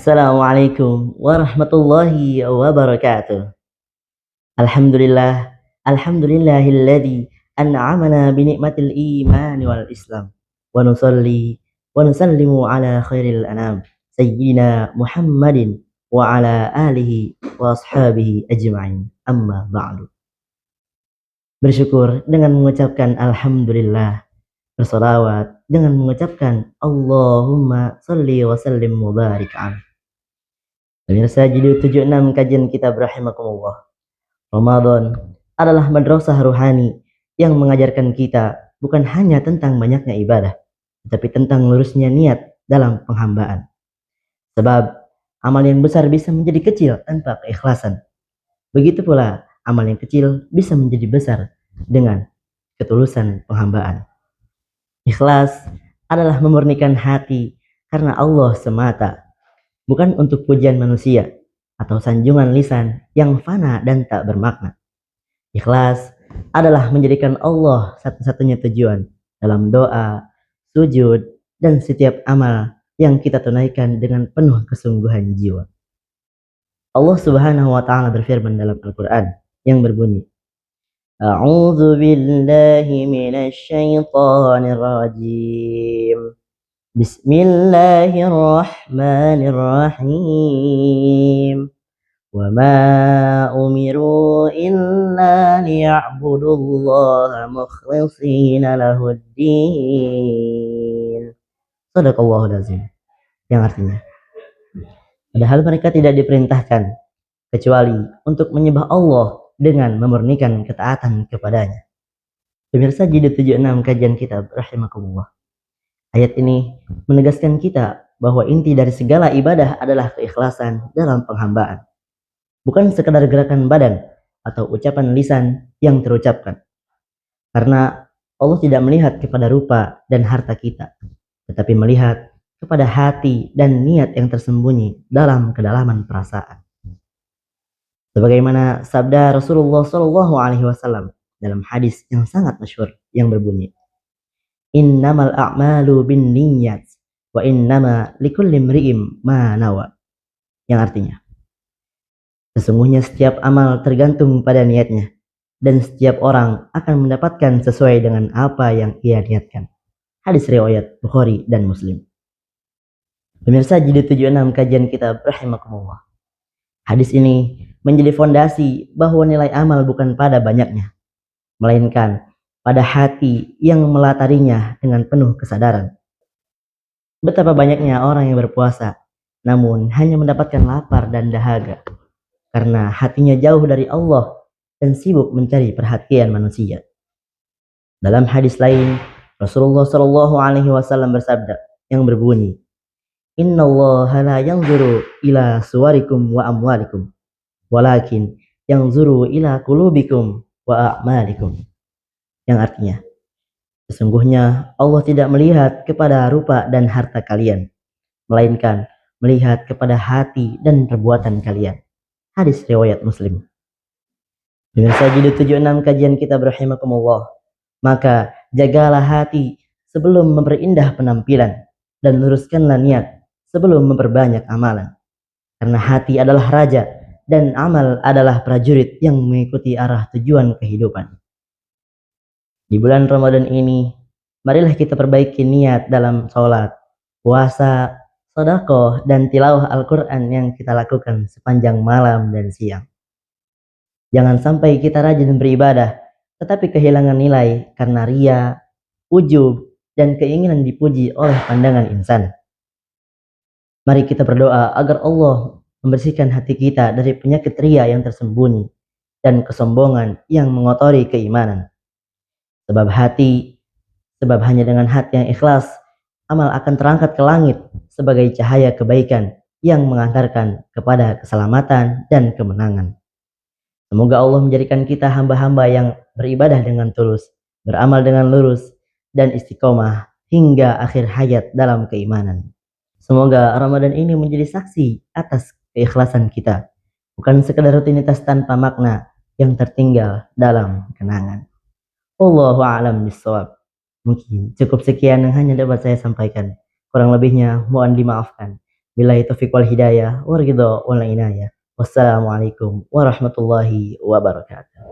Assalamualaikum warahmatullahi wabarakatuh. Alhamdulillah, alhamdulillahilladzi an'amana bi ni'matil iman wal Islam. Wa nusalli wa nusallimu ala khairil anam, sayyidina Muhammadin wa ala alihi wa ashabihi ajma'in. Amma ba'du. Bersyukur dengan mengucapkan alhamdulillah, bersolawat dengan mengucapkan Allahumma salli wa sallim mubarik alaihi. Pemirsa Jilid 76 kajian kitab rahimakumullah. Ramadan adalah madrasah ruhani yang mengajarkan kita bukan hanya tentang banyaknya ibadah, tetapi tentang lurusnya niat dalam penghambaan. Sebab amal yang besar bisa menjadi kecil tanpa keikhlasan. Begitu pula amal yang kecil bisa menjadi besar dengan ketulusan penghambaan. Ikhlas adalah memurnikan hati karena Allah semata, bukan untuk pujian manusia atau sanjungan lisan yang fana dan tak bermakna. Ikhlas adalah menjadikan Allah satu-satunya tujuan dalam doa, sujud, dan setiap amal yang kita tunaikan dengan penuh kesungguhan jiwa. Allah Subhanahu wa taala berfirman dalam Al-Qur'an yang berbunyi, A'udzu billahi minasy syaithanir rajim. Bismillahirrahmanirrahim. Wa ma umiru illa liya'budullaha mukhlishina lahuddin. Shadaqallahul azim. Yang artinya, padahal mereka tidak diperintahkan kecuali untuk menyembah Allah dengan memurnikan ketaatan kepadanya. Pemirsa Jilid 76 kajian kitab rahimakumullah. Ayat ini menegaskan kita bahwa inti dari segala ibadah adalah keikhlasan dalam penghambaan. Bukan sekadar gerakan badan atau ucapan lisan yang terucapkan. Karena Allah tidak melihat kepada rupa dan harta kita, tetapi melihat kepada hati dan niat yang tersembunyi dalam kedalaman perasaan. Sebagaimana sabda Rasulullah SAW dalam hadis yang sangat masyhur yang berbunyi, Innamal a'malu bin niyyat wa innama likulli imri'in ma nawa. Yang artinya, sesungguhnya setiap amal tergantung pada niatnya dan setiap orang akan mendapatkan sesuai dengan apa yang ia niatkan. Hadis riwayat Bukhari dan Muslim. Pemirsa Jilid 76 kajian kitab rahimakumullah. Hadis ini menjadi fondasi bahwa nilai amal bukan pada banyaknya, melainkan pada hati yang melatarinya dengan penuh kesadaran. Betapa banyaknya orang yang berpuasa, namun hanya mendapatkan lapar dan dahaga, karena hatinya jauh dari Allah dan sibuk mencari perhatian manusia. Dalam hadis lain, Rasulullah SAW bersabda yang berbunyi, Innallaha la yanzuru ila suwarikum wa amwalikum, walakin yanzuru ila qulubikum wa a'malikum. Yang artinya, sesungguhnya Allah tidak melihat kepada rupa dan harta kalian, melainkan melihat kepada hati dan perbuatan kalian. Hadis riwayat Muslim. Pemirsa Jilid 76 kajian kitab rahimakumullah. Maka jagalah hati sebelum memperindah penampilan dan luruskanlah niat sebelum memperbanyak amalan. Karena hati adalah raja dan amal adalah prajurit yang mengikuti arah tujuan kehidupan. Di bulan Ramadan ini, marilah kita perbaiki niat dalam sholat, puasa, sedekah, dan tilawah Al-Quran yang kita lakukan sepanjang malam dan siang. Jangan sampai kita rajin beribadah, tetapi kehilangan nilai karena ria, ujub, dan keinginan dipuji oleh pandangan insan. Mari kita berdoa agar Allah membersihkan hati kita dari penyakit ria yang tersembunyi dan kesombongan yang mengotori keimanan. Sebab hanya dengan hati yang ikhlas, amal akan terangkat ke langit sebagai cahaya kebaikan yang mengantarkan kepada keselamatan dan kemenangan. Semoga Allah menjadikan kita hamba-hamba yang beribadah dengan tulus, beramal dengan lurus, dan istiqomah hingga akhir hayat dalam keimanan. Semoga Ramadan ini menjadi saksi atas keikhlasan kita, bukan sekedar rutinitas tanpa makna yang tertinggal dalam kenangan. Wallahu a'lam bishawab. Mungkin cukup sekian yang hanya dapat saya sampaikan. Kurang lebihnya mohon dimaafkan. Billahi taufiq wal hidayah, waridho wal inayah. Wassalamualaikum warahmatullahi wabarakatuh.